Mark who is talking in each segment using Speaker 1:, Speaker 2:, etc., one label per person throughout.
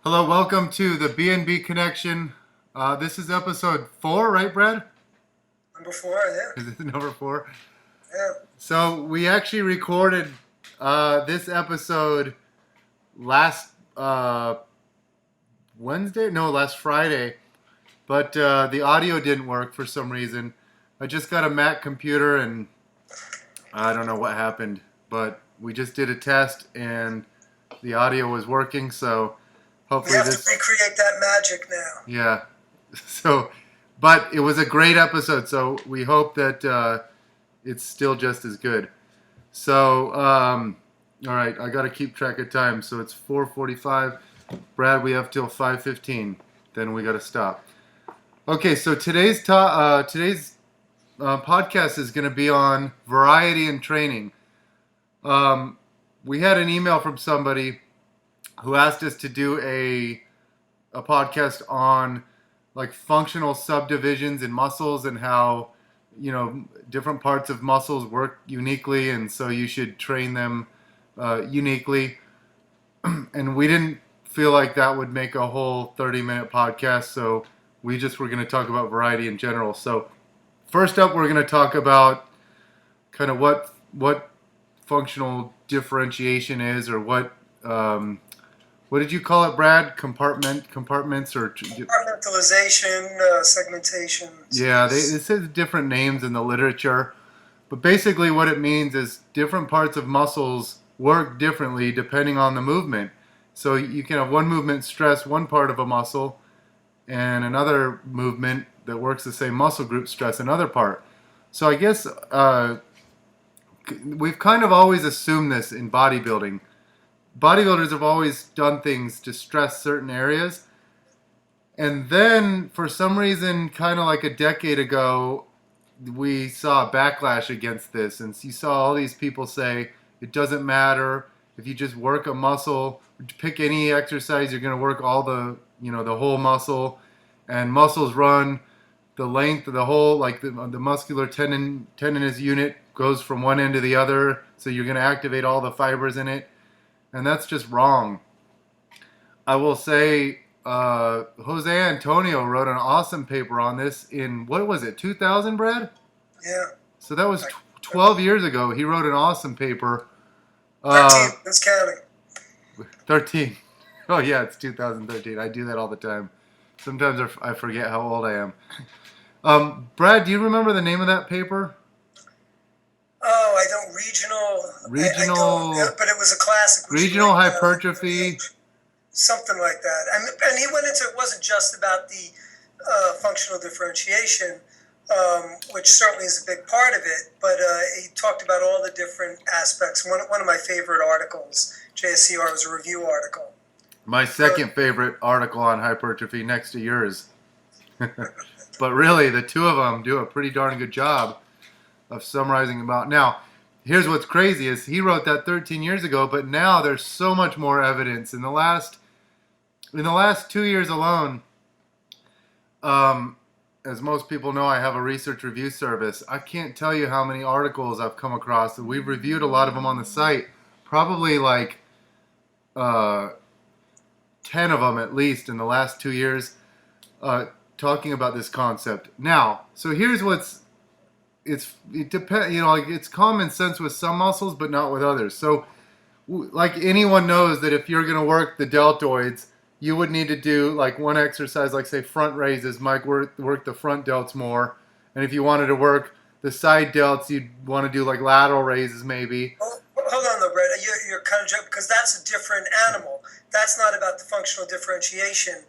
Speaker 1: Hello, welcome to the B&B Connection. This is episode 4, right, Brad?
Speaker 2: Number 4, yeah.
Speaker 1: Is it number 4?
Speaker 2: Yeah.
Speaker 1: So we actually recorded this episode last Wednesday? No, last Friday. But the audio didn't work for some reason. I just got a Mac computer and I don't know what happened. But we just did a test and the audio was working. So
Speaker 2: We
Speaker 1: hopefully
Speaker 2: have
Speaker 1: this...
Speaker 2: to recreate that magic now.
Speaker 1: Yeah. So, but it was a great episode. So we hope that it's still just as good. So, all right, I got to keep track of time. So it's 4:45. Brad, we have till 5:15. Then we got to stop. Okay, so today's podcast is going to be on variety and training. We had an email from somebody who asked us to do a podcast on like functional subdivisions in muscles and how different parts of muscles work uniquely, and so you should train them uniquely. And we didn't feel like that would make a whole 30-minute podcast, so we just were going to talk about variety in general. So first up, we're going to talk about kind of what functional differentiation is, or what did you call it, Brad? Compartments or...
Speaker 2: Compartmentalization, segmentation.
Speaker 1: Yeah, it says different names in the literature, but basically what it means is different parts of muscles work differently depending on the movement. So you can have one movement stress one part of a muscle, and another movement that works the same muscle group stress another part. So I guess we've kind of always assumed this in bodybuilding. Bodybuilders have always done things to stress certain areas. And then, for some reason, kind of like a decade ago, we saw a backlash against this. And you saw all these people say, it doesn't matter if you just work a muscle, pick any exercise, you're going to work all the whole muscle. And muscles run the length of the whole, like the muscular tendinous unit goes from one end to the other. So you're going to activate all the fibers in it. And that's just wrong. I will say Jose Antonio wrote an awesome paper on this in, what was it, 2000, Brad?
Speaker 2: Yeah.
Speaker 1: So that was 12 years ago. He wrote an awesome paper.
Speaker 2: 13, that's counting.
Speaker 1: 13. Oh, yeah, it's 2013. I do that all the time. Sometimes I forget how old I am. Brad, do you remember the name of that paper?
Speaker 2: Oh, I don't. Regional. I don't, yeah, but it was a classic.
Speaker 1: Regional hypertrophy.
Speaker 2: Something like that. And he went into, it wasn't just about the functional differentiation, which certainly is a big part of it, but he talked about all the different aspects. One of my favorite articles, JSCR, was a review article.
Speaker 1: My second favorite article on hypertrophy, next to yours. But really, the two of them do a pretty darn good job of summarizing about. Now, here's what's crazy is he wrote that 13 years ago, but now there's so much more evidence. In the last 2 years alone, as most people know, I have a research review service. I can't tell you how many articles I've come across. We've reviewed a lot of them on the site, probably like 10 of them at least in the last 2 years, talking about this concept. Now, so here's it depends, it's common sense with some muscles, but not with others. So, like anyone knows that if you're going to work the deltoids, you would need to do like one exercise, like say front raises, might work the front delts more. And if you wanted to work the side delts, you'd want to do like lateral raises maybe.
Speaker 2: Hold on though, Brett. You're kind of joking because that's a different animal. That's not about the functional differentiation.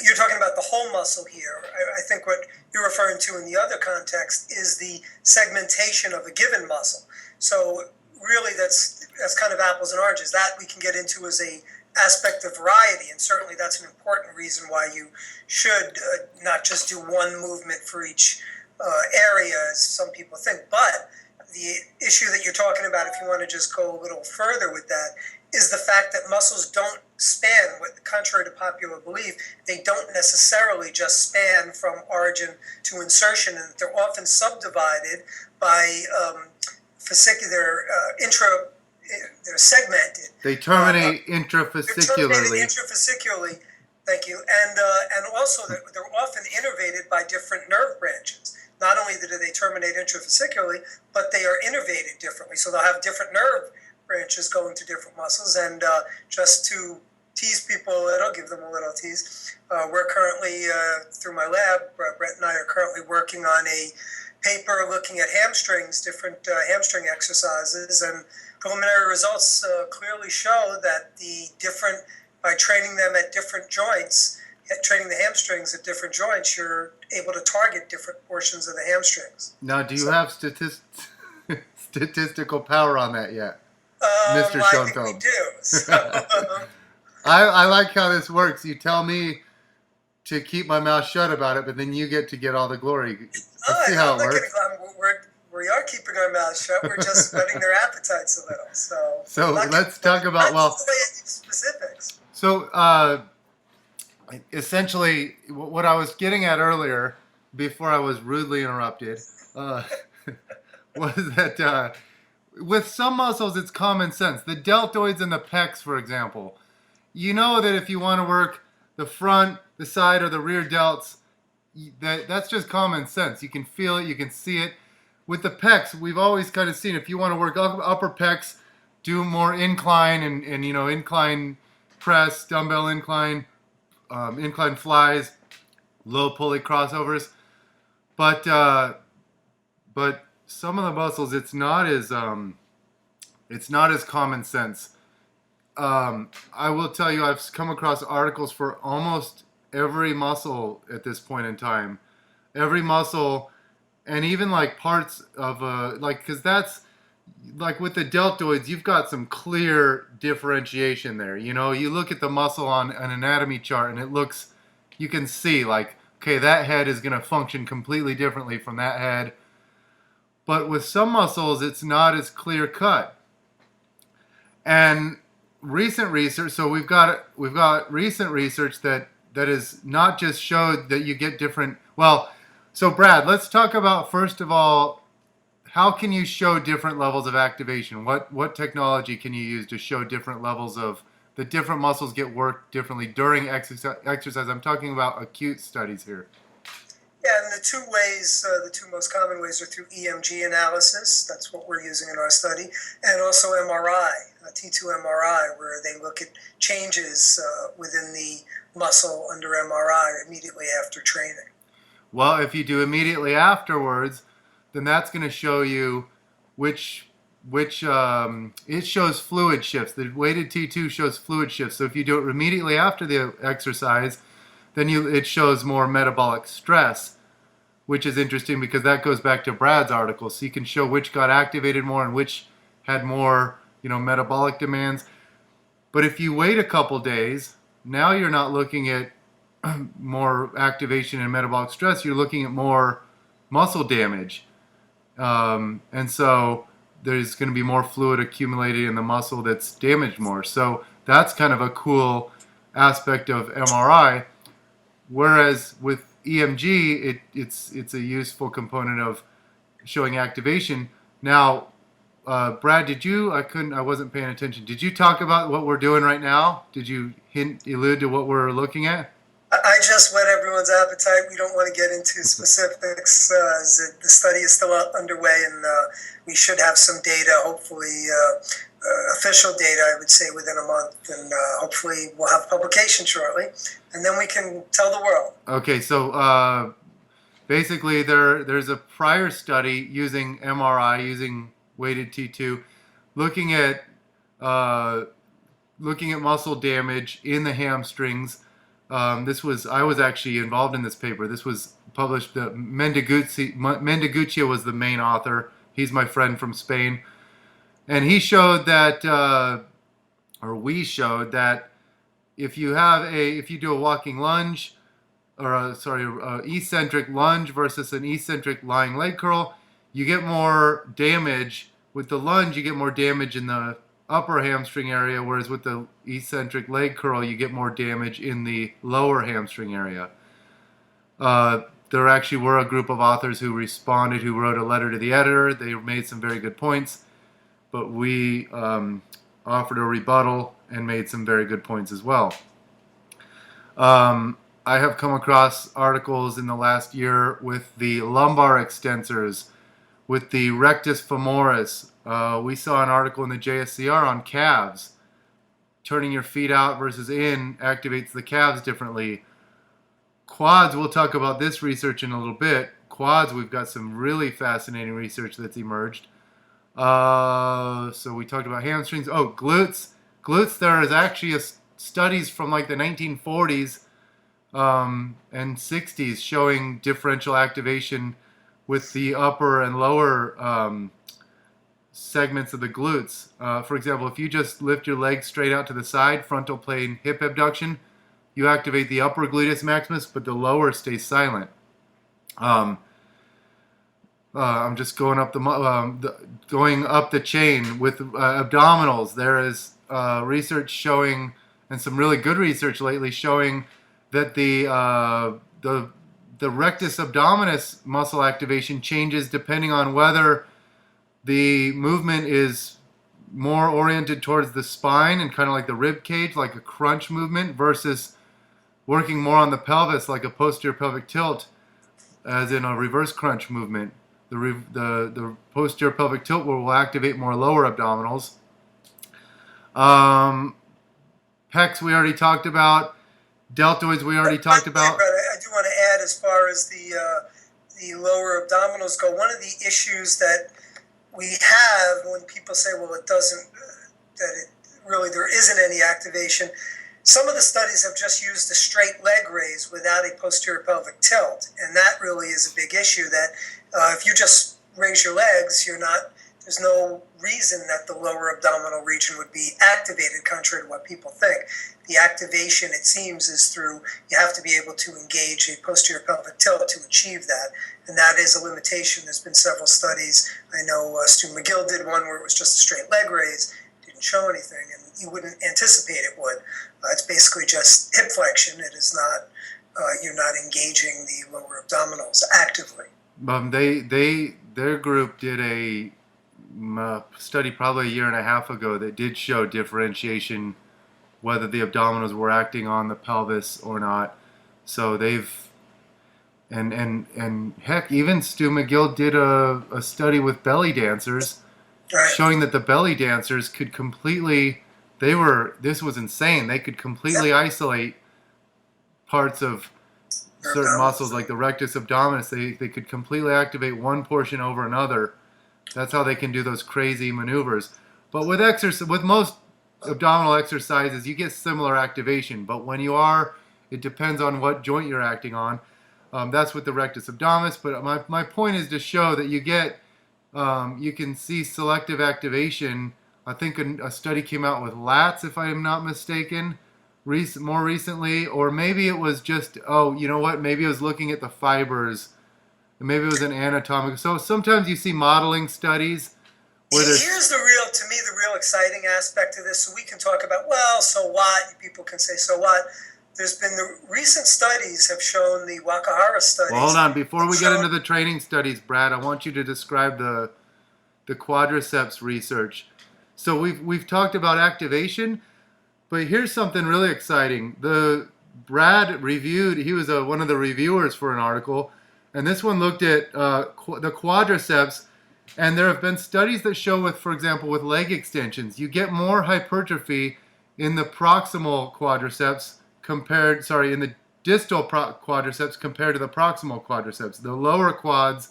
Speaker 2: You're talking about the whole muscle here. I think what you're referring to in the other context is the segmentation of a given muscle. So really that's kind of apples and oranges. That we can get into as a aspect of variety, and certainly that's an important reason why you should not just do one movement for each area, as some people think. But the issue that you're talking about, if you want to just go a little further with that, is the fact that muscles don't span, contrary to popular belief, they don't necessarily just span from origin to insertion, and they're often subdivided by they're segmented.
Speaker 1: They terminate intrafascicularly.
Speaker 2: Intrafascicularly, Thank you. And also they're often innervated by different nerve branches. Not only do they terminate intravesicularly, but they are innervated differently. So they'll have different nerve branches going to different muscles. And just to tease people a little, give them a little tease, we're currently, through my lab, Bret and I are currently working on a paper looking at hamstrings, different hamstring exercises, and preliminary results clearly show that by training them at different joints, training the hamstrings at different joints, you're able to target different portions of the hamstrings.
Speaker 1: Now, do you have statistical power on that yet, Mr.
Speaker 2: I
Speaker 1: Schoenfeld?
Speaker 2: think we do. So,
Speaker 1: I like how this works. You tell me to keep my mouth shut about it, but then you get to get all the glory. Let's see how it works.
Speaker 2: We are keeping our mouths shut. We're just whetting their appetites a little.
Speaker 1: So let's talk about,
Speaker 2: specifics.
Speaker 1: So essentially, what I was getting at earlier, before I was rudely interrupted, was that with some muscles, it's common sense. The deltoids and the pecs, for example. You know that if you want to work the front, the side, or the rear delts, that's just common sense. You can feel it, you can see it. With the pecs, we've always kind of seen if you want to work upper pecs, do more incline and incline press, dumbbell incline, incline flies, low pulley crossovers. But some of the muscles, it's not as common sense. I will tell you, I've come across articles for almost every muscle at this point in time. Every muscle, and even like parts of because that's like with the deltoids, you've got some clear differentiation there. You look at the muscle on an anatomy chart and it looks, you can see like, okay, that head is going to function completely differently from that head. But with some muscles, it's not as clear cut. And recent research, so we've got recent research that is not just showed that you get different. Well, so Brad, let's talk about, first of all, how can you show different levels of activation? What technology can you use to show different levels of the different muscles get worked differently during exercise? I'm talking about acute studies here.
Speaker 2: Yeah, and the two most common ways are through EMG analysis. That's what we're using in our study, and also MRI, T2 MRI, where they look at changes within the muscle under MRI immediately after training.
Speaker 1: Well, if you do immediately afterwards, then that's going to show you which it shows fluid shifts. The weighted T2 shows fluid shifts. So if you do it immediately after the exercise, then it shows more metabolic stress, which is interesting because that goes back to Brad's article. So you can show which got activated more and which had more, metabolic demands. But if you wait a couple days, now you're not looking at more activation and metabolic stress. You're looking at more muscle damage. And so there's going to be more fluid accumulated in the muscle that's damaged more. So that's kind of a cool aspect of MRI. Whereas with EMG, it's a useful component of showing activation. Now, Brad, I wasn't paying attention. Did you talk about what we're doing right now? Did you allude to what we're looking at?
Speaker 2: I just whet everyone's appetite. We don't want to get into specifics. The study is still underway, and we should have some data, hopefully official data, I would say, within a month. And hopefully we'll have publication shortly, and then we can tell the world.
Speaker 1: Okay, so basically there's a prior study using MRI, using weighted T2, looking at muscle damage in the hamstrings. I was actually involved in this paper. This was published. Mendeguccia was the main author. He's my friend from Spain, and he showed that, we showed that if you do a walking lunge, or eccentric lunge versus an eccentric lying leg curl, you get more damage with the lunge. You get more damage in the upper hamstring area, whereas with the eccentric leg curl, you get more damage in the lower hamstring area. There actually were a group of authors who responded, who wrote a letter to the editor. They made some very good points, but we offered a rebuttal and made some very good points as well. I have come across articles in the last year with the lumbar extensors, with the rectus femoris. We saw an article in the JSCR on calves. Turning your feet out versus in activates the calves differently. Quads, we'll talk about this research in a little bit. Quads, we've got some really fascinating research that's emerged. So we talked about hamstrings. Oh, glutes. Glutes, there is actually studies from like the 1940s and 60s showing differential activation with the upper and lower segments of the glutes. For example, if you just lift your legs straight out to the side, frontal plane hip abduction, you activate the upper gluteus maximus, but the lower stays silent. I'm just going up going up the chain with abdominals. There is research showing, and some really good research lately showing that the rectus abdominis muscle activation changes depending on whether the movement is more oriented towards the spine and kind of like the rib cage, like a crunch movement, versus working more on the pelvis, like a posterior pelvic tilt, as in a reverse crunch movement. The posterior pelvic tilt will activate more lower abdominals. Pecs we already talked about. Deltoids we already talked about.
Speaker 2: I do want to add, as far as the lower abdominals go, one of the issues that we have when people say, well, it doesn't, that it really, there isn't any activation. Some of the studies have just used a straight leg raise without a posterior pelvic tilt. And that really is a big issue, that if you just raise your legs, there's no reason that the lower abdominal region would be activated, contrary to what people think. The activation, it seems, is through, you have to be able to engage a posterior pelvic tilt to achieve that. And that is a limitation. There's been several studies. I know Stu McGill did one where it was just a straight leg raise, didn't show anything, and you wouldn't anticipate it would. It's basically just hip flexion. It is not, you're not engaging the lower abdominals actively.
Speaker 1: Their group did a study probably a year and a half ago that did show differentiation, whether the abdominals were acting on the pelvis or not. So they've, and heck, even Stu McGill did a study with belly dancers,
Speaker 2: right,
Speaker 1: showing that the belly dancers could completely, this was insane, they could completely isolate parts of certain muscles like the rectus abdominis. They could completely activate one portion over another. That's how they can do those crazy maneuvers. But with most abdominal exercises, you get similar activation. But when you are, it depends on what joint you're acting on. That's with the rectus abdominis. But my point is to show that you can see selective activation. I think a study came out with lats, if I am not mistaken, more recently. Or maybe it was just, you know what? Maybe it was looking at the fibers. Maybe it was an anatomic. So sometimes you see modeling studies where
Speaker 2: here's the real exciting aspect of this. So we can talk about, well, so what? People can say, so what? There's been the recent studies have shown, the Wakahara studies.
Speaker 1: Well, hold on. Before we get into the training studies, Brad, I want you to describe the quadriceps research. So we've talked about activation, but here's something really exciting. Brad reviewed. He was one of the reviewers for an article. And this one looked at the quadriceps, and there have been studies that show for example, with leg extensions, you get more hypertrophy in the proximal quadriceps in the distal quadriceps compared to the proximal quadriceps. The lower quads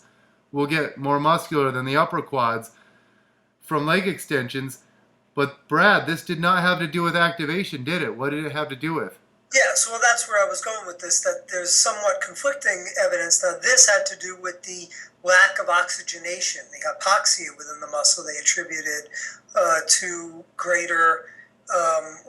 Speaker 1: will get more muscular than the upper quads from leg extensions. But Brad, this did not have to do with activation, did it? What did it have to do with?
Speaker 2: Yeah, so that's where I was going with this, that there's somewhat conflicting evidence. Now, this had to do with the lack of oxygenation, the hypoxia within the muscle they attributed to greater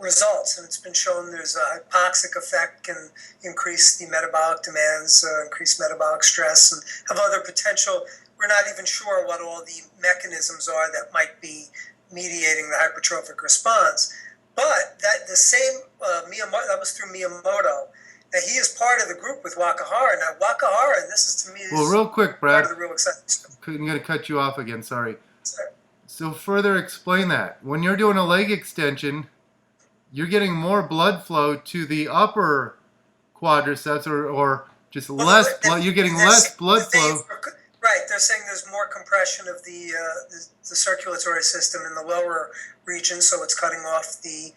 Speaker 2: results. And it's been shown there's a hypoxic effect can increase the metabolic demands, increase metabolic stress, and have other potential. We're not even sure what all the mechanisms are that might be mediating the hypertrophic response. But the same Miyamoto, that was through Miyamoto, and he is part of the group with Wakahara. Now, Wakahara, and this is to me,
Speaker 1: well, real quick, Brad,
Speaker 2: part of the real exciting stuff.
Speaker 1: I'm going to cut you off again. Sorry. So further explain that. When you're doing a leg extension, you're getting more blood flow to the upper quadriceps or just
Speaker 2: Well,
Speaker 1: less blood. You're getting less blood flow.
Speaker 2: Right, they're saying there's more compression of the circulatory system in the lower region, so it's cutting off the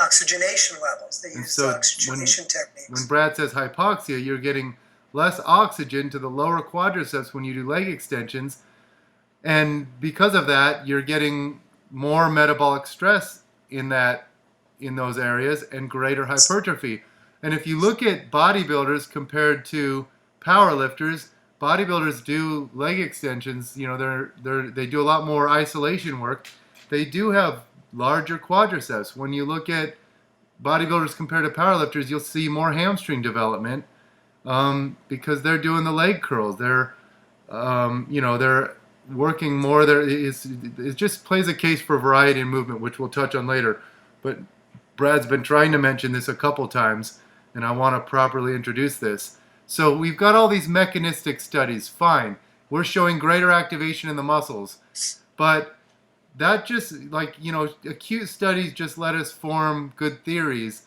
Speaker 2: oxygenation levels. They
Speaker 1: And
Speaker 2: use
Speaker 1: so
Speaker 2: oxygenation techniques.
Speaker 1: when Brad says hypoxia, you're getting less oxygen to the lower quadriceps when you do leg extensions. And because of that, you're getting more metabolic stress in those areas and greater hypertrophy. And if you look at bodybuilders compared to powerlifters, bodybuilders do leg extensions. You know, they do a lot more isolation work. They do have larger quadriceps. When you look at bodybuilders compared to powerlifters, you'll see more hamstring development because they're doing the leg curls. They're working more. It just plays a case for variety and movement, which we'll touch on later. But Brad's been trying to mention this a couple times, and I want to properly introduce this. So we've got all these mechanistic studies. Fine. We're showing greater activation in the muscles. But that just, acute studies just let us form good theories.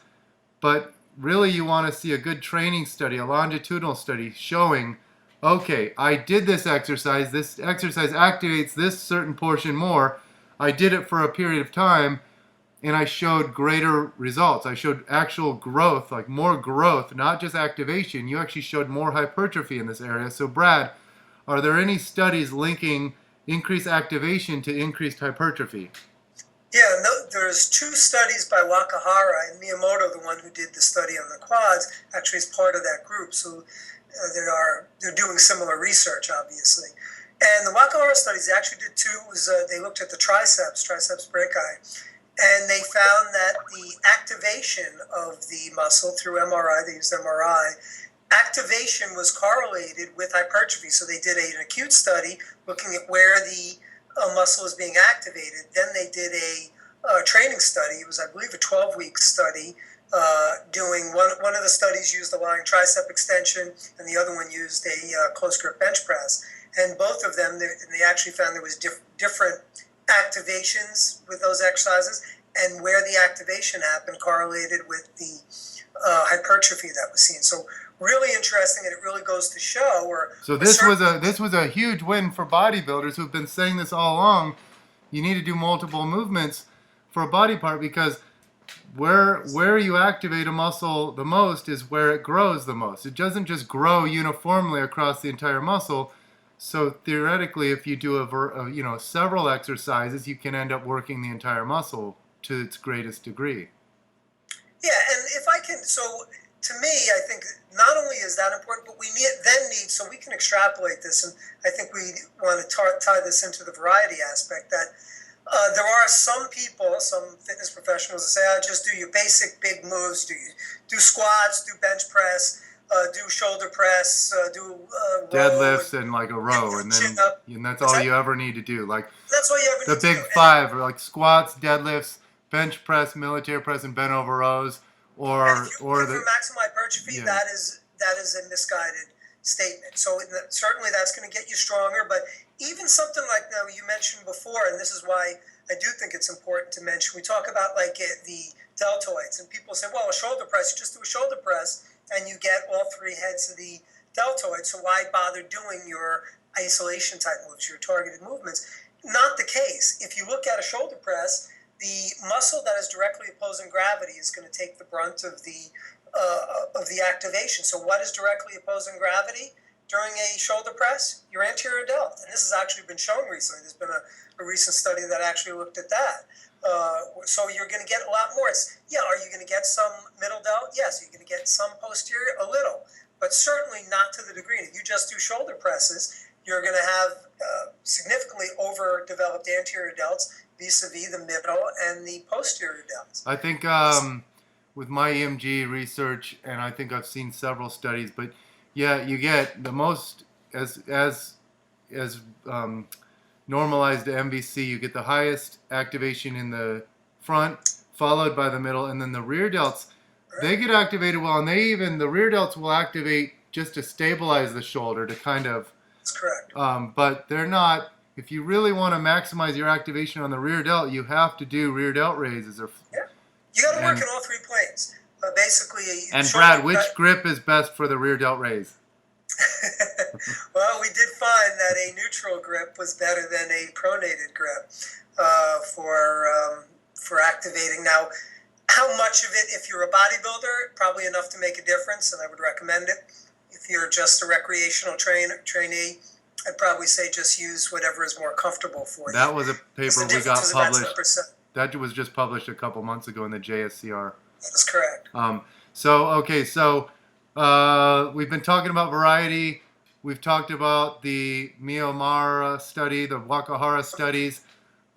Speaker 1: But really you want to see a good training study, a longitudinal study showing, okay, I did this exercise activates this certain portion more. I did it for a period of time, and I showed greater results. I showed actual growth, like more growth, not just activation. You actually showed more hypertrophy in this area. So Brad, are there any studies linking increased activation to increased hypertrophy?
Speaker 2: Yeah, no, there's 2 studies by Wakahara and Miyamoto, the one who did the study on the quads, actually is part of that group. So they're doing similar research, obviously. And the Wakahara studies, they actually did 2. They looked at the triceps brachii, and they found that the activation of the muscle through MRI, they used MRI, activation was correlated with hypertrophy. So they did an acute study looking at where the muscle is being activated. Then they did a training study. It was, I believe, a 12-week study. Doing one of the studies used a lying tricep extension, and the other one used a close grip bench press. And both of them, they actually found there was different activations with those exercises, and where the activation happened correlated with the hypertrophy that was seen. So really interesting, and it really goes to show.
Speaker 1: So this was a huge win for bodybuilders who've been saying this all along. You need to do multiple movements for a body part because where you activate a muscle the most is where it grows the most. It doesn't just grow uniformly across the entire muscle. So theoretically, if you do several exercises, you can end up working the entire muscle to its greatest degree.
Speaker 2: Yeah, and if I can, so to me, I think not only is that important, but we need, so we can extrapolate this, and I think we want to tie this into the variety aspect, that there are some people, some fitness professionals that say, just do your basic big moves, do squats, do bench press, do shoulder press, do
Speaker 1: deadlifts and like a row, and that's all you ever need to do. Like
Speaker 2: that's all you ever need
Speaker 1: to do. The big 5 are like squats, deadlifts, bench press, military press, and bent over rows, or the
Speaker 2: maximum hypertrophy. Yeah. That is a misguided statement. So certainly that's going to get you stronger, but even something like you mentioned before, and this is why I do think it's important to mention. We talk about the deltoids, and people say, well, a shoulder press, you just do a shoulder press, and you get all 3 heads of the deltoid, so why bother doing your isolation type moves, your targeted movements? Not the case. If you look at a shoulder press, the muscle that is directly opposing gravity is going to take the brunt of the activation. So what is directly opposing gravity during a shoulder press? Your anterior delt. And this has actually been shown recently. There's been a recent study that actually looked at that. So you're going to get a lot more. Are you going to get some middle delt? Yes. You're going to get some posterior, a little, but certainly not to the degree. If you just do shoulder presses, you're going to have significantly overdeveloped anterior delts vis-a-vis the middle and the posterior delts.
Speaker 1: I think with my EMG research, and I think I've seen several studies, but yeah, you get the most as normalized to MVC, you get the highest activation in the front, followed by the middle, and then the rear delts, they get activated well, and the rear delts will activate just to stabilize the shoulder, to kind of.
Speaker 2: That's correct.
Speaker 1: But they're not. If you really want to maximize your activation on the rear delt, you have to do rear delt raises.
Speaker 2: Yeah, you got to work in all 3 planes. Basically,
Speaker 1: And Brad, which grip is best for the rear delt raise?
Speaker 2: Well, we did find that a neutral grip was better than a pronated grip for activating. Now, how much of it, if you're a bodybuilder, probably enough to make a difference, and I would recommend it. If you're just a recreational trainee, I'd probably say just use whatever is more comfortable for you.
Speaker 1: That was a paper we got published. That was just published a couple months ago in the JSCR.
Speaker 2: That's correct.
Speaker 1: So we've been talking about variety. We've talked about the Miyamara study, the Wakahara studies.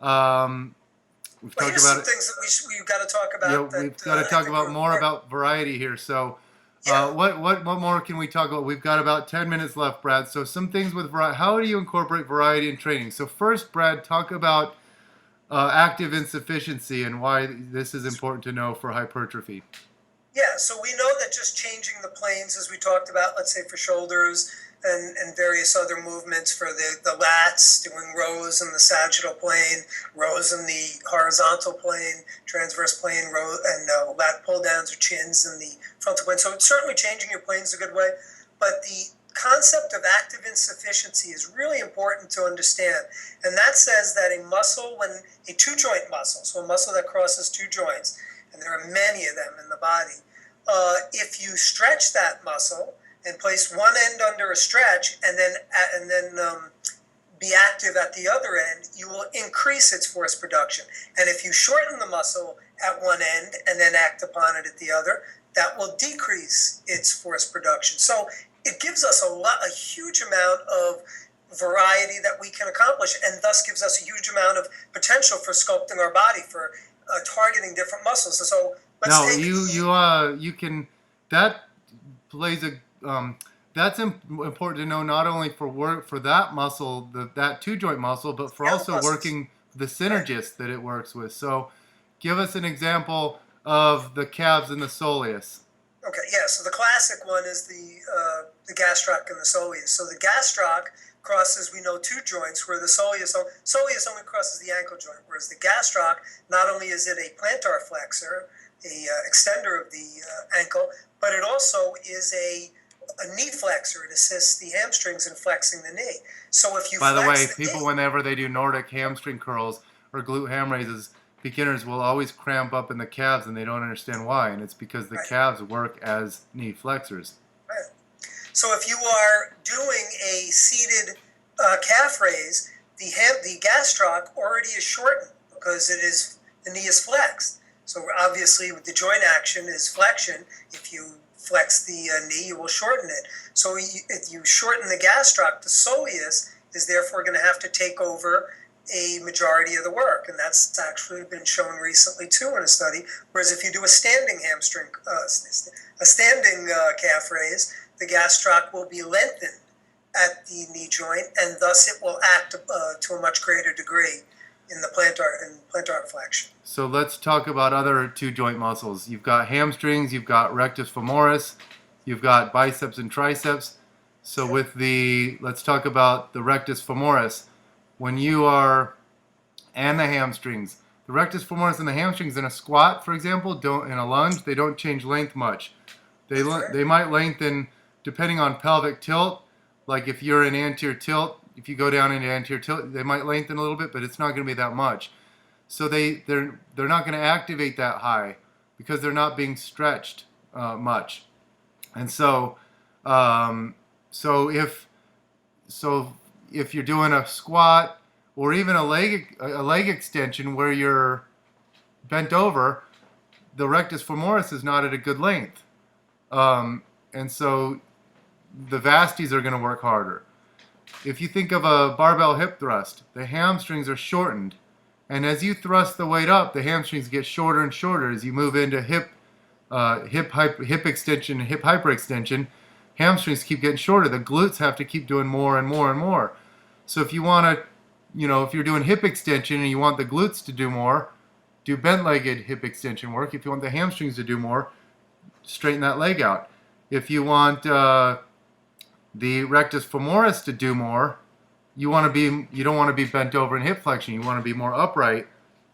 Speaker 1: We've talked about
Speaker 2: things that we've got to talk about.
Speaker 1: Yeah, we've got to talk about more about variety here. So, what more can we talk about? We've got about 10 minutes left, Brad. So, some things with variety. How do you incorporate variety in training? So, first, Brad, talk about active insufficiency and why this is important to know for hypertrophy.
Speaker 2: Yeah, so we know that just changing the planes, as we talked about, let's say for shoulders and various other movements for the lats, doing rows in the sagittal plane, rows in the horizontal plane, transverse plane, row, and lat pull downs or chins in the frontal plane. So certainly changing your plane is a good way, but the concept of active insufficiency is really important to understand. And that says that a muscle, when a two-joint muscle, so a muscle that crosses two joints, and there are many of them in the body, if you stretch that muscle and place one end under a stretch and then be active at the other end, you will increase its force production. And if you shorten the muscle at one end and then act upon it at the other, that will decrease its force production. So it gives us a huge amount of variety that we can accomplish, and thus gives us a huge amount of potential for sculpting our body, for targeting different muscles. And so
Speaker 1: you can, that plays a that's important to know, not only for that muscle, that two joint muscle, but for also working the synergist that it works with. So give us an example of the calves and the soleus.
Speaker 2: Okay, yeah, so the classic one is the gastroc and the soleus. So the gastroc crosses, we know, two joints, where the soleus only crosses the ankle joint, whereas the gastroc, not only is it a plantar flexor, a extender of the ankle, but it also is a knee flexor. It assists the hamstrings in flexing the knee. So if you
Speaker 1: By the way, people, whenever they do Nordic hamstring curls or glute ham raises, beginners will always cramp up in the calves, and they don't understand why, and it's because the calves work as knee flexors.
Speaker 2: Right. So if you are doing a seated calf raise, the gastroc already is shortened because the knee is flexed. So obviously, with the joint action is flexion. If you flex the knee, you will shorten it. So if you shorten the gastroc, the soleus is therefore going to have to take over a majority of the work, and that's actually been shown recently too in a study. Whereas if you do a standing hamstring, a standing calf raise, the gastroc will be lengthened at the knee joint, and thus it will act to a much greater degree in the plantar flexion.
Speaker 1: So let's talk about other two joint muscles. You've got hamstrings, you've got rectus femoris, you've got biceps and triceps. So let's talk about the rectus femoris. When you are, and the hamstrings, the rectus femoris and the hamstrings in a squat, for example, in a lunge, they don't change length much. They might lengthen depending on pelvic tilt. Like if you're in anterior tilt, if you go down into anterior tilt, they might lengthen a little bit, but it's not going to be that much. So they're not going to activate that high because they're not being stretched much. And so if you're doing a squat or even a leg extension where you're bent over, the rectus femoris is not at a good length. And so the vasties are going to work harder. If you think of a barbell hip thrust, the hamstrings are shortened. And as you thrust the weight up, the hamstrings get shorter and shorter as you move into hip extension and hip hyperextension. Hamstrings keep getting shorter. The glutes have to keep doing more and more and more. So if you want to, if you're doing hip extension and you want the glutes to do more, do bent-legged hip extension work. If you want the hamstrings to do more, straighten that leg out. If you want the rectus femoris to do more, you don't want to be bent over in hip flexion. You want to be more upright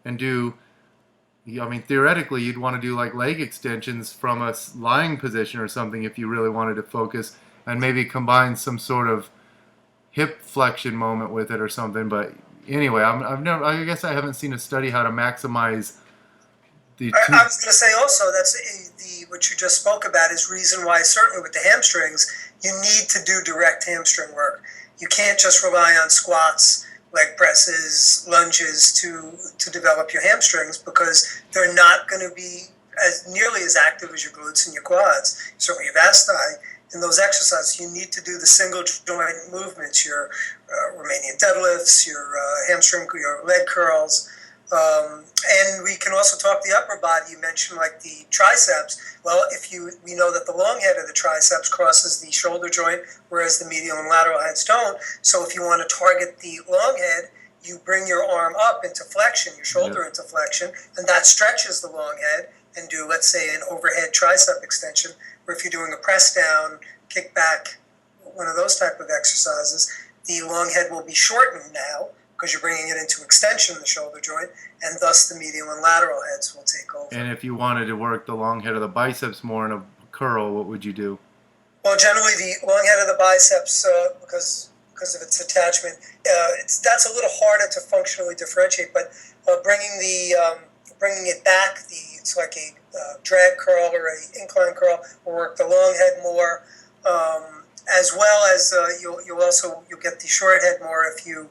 Speaker 1: and do, I mean, theoretically, you'd want to do like leg extensions from a lying position or something if you really wanted to focus, and maybe combine some sort of hip flexion moment with it or something. But anyway, I've never. I guess I haven't seen a study how to maximize the two.
Speaker 2: I was going to say also that's what you just spoke about is reason why certainly with the hamstrings you need to do direct hamstring work. You can't just rely on squats, leg presses, lunges to develop your hamstrings because they're not going to be as nearly as active as your glutes and your quads, certainly your vasti. In those exercises, you need to do the single joint movements, your Romanian deadlifts, your hamstring, your leg curls. And we can also talk the upper body. You mentioned like the triceps. Well, we know that the long head of the triceps crosses the shoulder joint, whereas the medial and lateral heads don't. So if you want to target the long head, you bring your arm up into flexion, your shoulder into flexion, and that stretches the long head and do, let's say, an overhead tricep extension. Or if you're doing a press down, kick back, one of those type of exercises, the long head will be shortened now because you're bringing it into extension, the shoulder joint, and thus the medial and lateral heads will take over.
Speaker 1: And if you wanted to work the long head of the biceps more in a curl, what would you do?
Speaker 2: Well, generally the long head of the biceps, because of its attachment, that's a little harder to functionally differentiate. But bringing it back, it's like a drag curl or a incline curl, will work the long head more, as well as you'll get the short head more if you.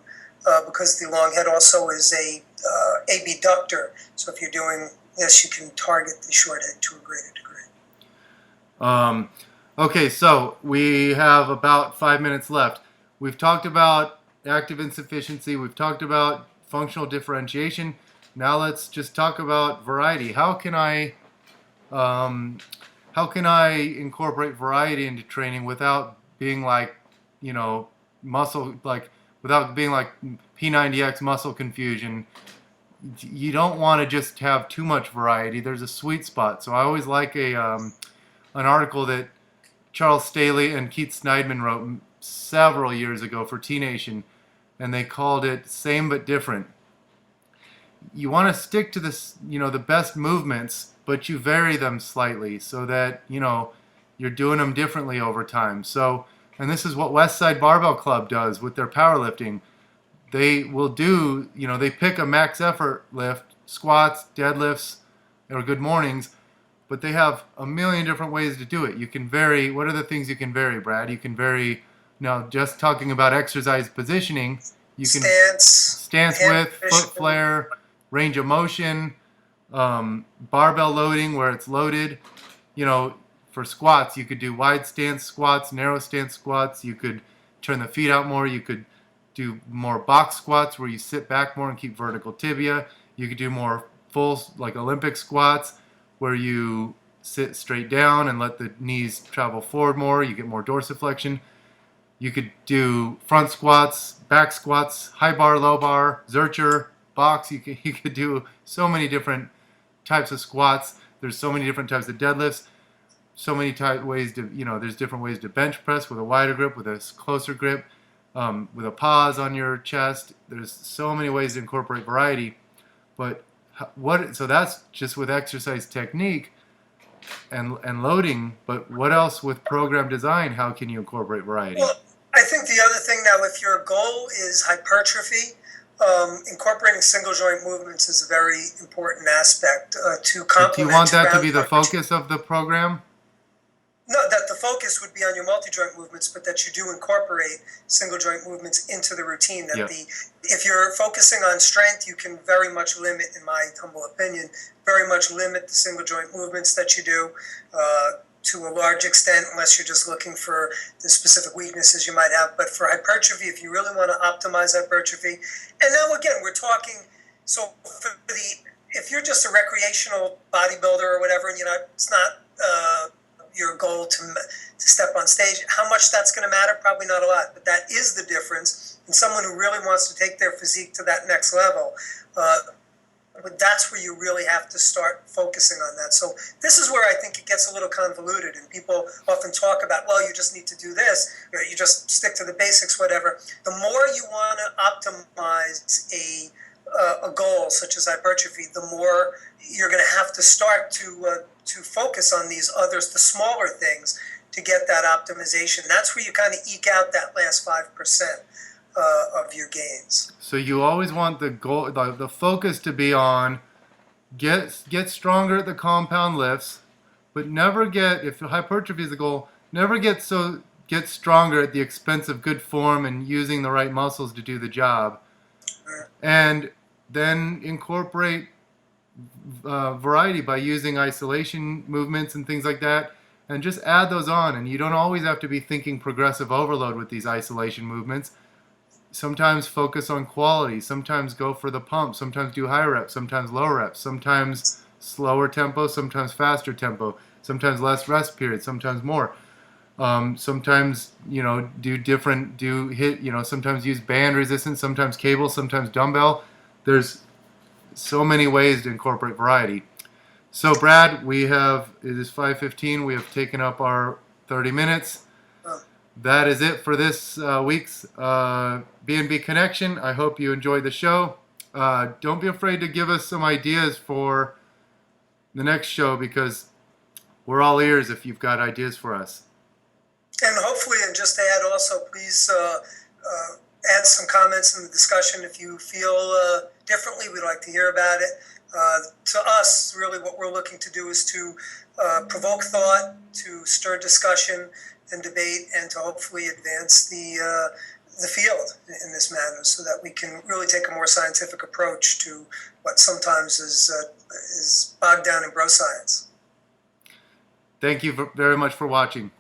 Speaker 2: Because the long head also is a abductor. So if you're doing this, you can target the short head to a greater degree.
Speaker 1: Okay, so we have about 5 minutes left. We've talked about active insufficiency. We've talked about functional differentiation. Now let's just talk about variety. How can I incorporate variety into training without being like, without being like P90X muscle confusion? You don't want to just have too much variety. There's a sweet spot. So I always like an article that Charles Staley and Keith Sneidman wrote several years ago for T-Nation, and they called it Same But Different. You want to stick to this, the best movements, but you vary them slightly so that, you're doing them differently over time. So, and this is what Westside Barbell Club does with their powerlifting. They will do, they pick a max effort lift, squats, deadlifts, or good mornings, but they have a million different ways to do it. You can vary. What are the things you can vary, Brad? You can vary, just talking about exercise positioning, you can stance width, foot flare, range of motion, barbell loading where it's loaded. For squats, you could do wide stance squats, narrow stance squats. You could turn the feet out more. You could do more box squats where you sit back more and keep vertical tibia. You could do more full, like Olympic squats, where you sit straight down and let the knees travel forward more. You get more dorsiflexion. You could do front squats, back squats, high bar, low bar, Zercher, box. You could do so many different types of squats. There's so many different types of deadlifts. So many ways to, there's different ways to bench press with a wider grip, with a closer grip, with a pause on your chest. There's so many ways to incorporate variety. But so that's just with exercise technique and loading. But what else with program design? How can you incorporate variety?
Speaker 2: Well, I think the other thing now, if your goal is hypertrophy, incorporating single joint movements is a very important aspect to complement.
Speaker 1: Do you want that to be the focus of the program?
Speaker 2: No, that the focus would be on your multi-joint movements, but that you do incorporate single joint movements into the routine. That if you're focusing on strength, you can very much limit, in my humble opinion, very much limit the single joint movements that you do to a large extent, unless you're just looking for the specific weaknesses you might have. But for hypertrophy, if you really want to optimize hypertrophy, and now again, we're talking, so if you're just a recreational bodybuilder or whatever, and it's not your goal to step on stage, how much that's going to matter? Probably not a lot, but that is the difference. And someone who really wants to take their physique to that next level, but that's where you really have to start focusing on that. So this is where I think it gets a little convoluted, and people often talk about, well, you just need to do this, or you just stick to the basics, whatever. The more you want to optimize a a goal such as hypertrophy, the more you're going to have to start to focus on these others, the smaller things, to get that optimization. That's where you kind of eke out that last 5% of your gains.
Speaker 1: So you always want the goal, the focus to be on get stronger at the compound lifts, but never get, if hypertrophy is the goal, never get stronger at the expense of good form and using the right muscles to do the job. And then incorporate variety by using isolation movements and things like that, and just add those on. And you don't always have to be thinking progressive overload with these isolation movements. Sometimes focus on quality, sometimes go for the pump, sometimes do high reps, sometimes low reps, sometimes slower tempo, sometimes faster tempo, sometimes less rest periods, sometimes more. Sometimes, sometimes use band resistance, sometimes cable, sometimes dumbbell. There's so many ways to incorporate variety. So Brad, it is 5:15. We have taken up our 30 minutes. That is it for this week's B&B Connection. I hope you enjoyed the show. Don't be afraid to give us some ideas for the next show, because we're all ears if you've got ideas for us.
Speaker 2: And hopefully, and just to add also, please add some comments in the discussion if you feel differently. We'd like to hear about it. To us, really what we're looking to do is to provoke thought, to stir discussion and debate, and to hopefully advance the field in this manner, so that we can really take a more scientific approach to what sometimes is bogged down in bro science.
Speaker 1: Thank you very much for watching.